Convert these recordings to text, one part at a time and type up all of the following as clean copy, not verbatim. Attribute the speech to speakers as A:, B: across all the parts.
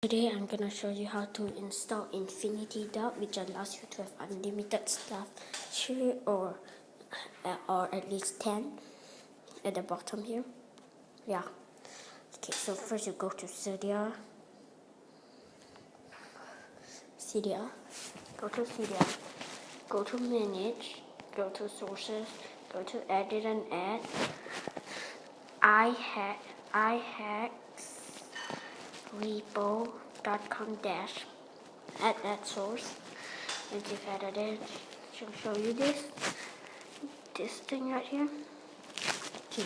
A: Today I'm gonna show you how to install Infinidock, which allows you to have unlimited stuff here, or at least 10 at the bottom here. Yeah. Okay, so first you go to Cydia. Go to Cydia. Go to Manage. Go to Sources. Go to Edit and Add. iHacks repo.com dash add that source. Once you've added it, she'll show you this thing right here. Okay.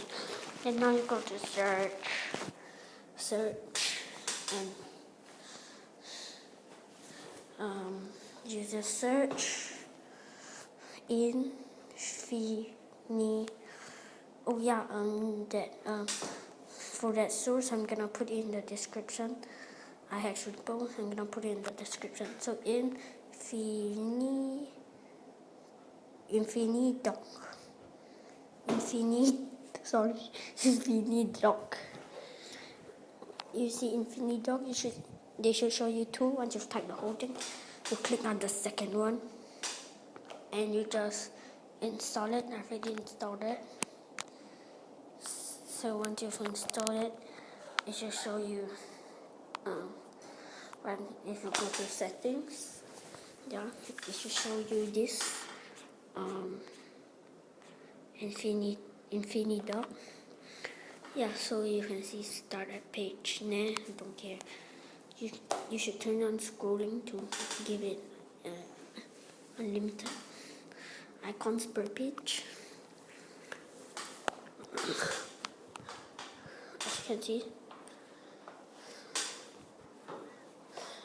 A: And now you go to search and use the search for that source I'm gonna put in the description. iHacks repo, I'm gonna put it in the description. So Infinidock. Infinidock. You see Infinidock, they should show you two. Once you've typed the whole thing, you click on the second one and you just install it. I've already installed it. So once you've installed it, it should show you if you go to settings, yeah, it should show you this Infinidock. Yeah, so you can see start at page. Nah, don't care. You should turn on scrolling to give it unlimited icons per page.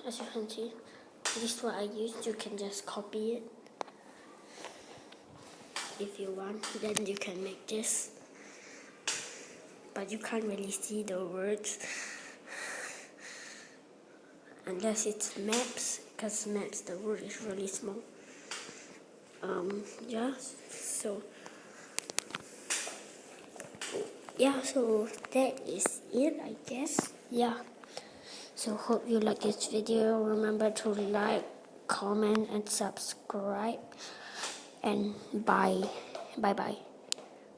A: As you can see, this is what I used. You can just copy it if you want. Then you can make this, but you can't really see the words unless it's maps, because maps the word is really small. So that is it, I guess. Yeah. So hope you like this video. Remember to like, comment, and subscribe. And bye bye.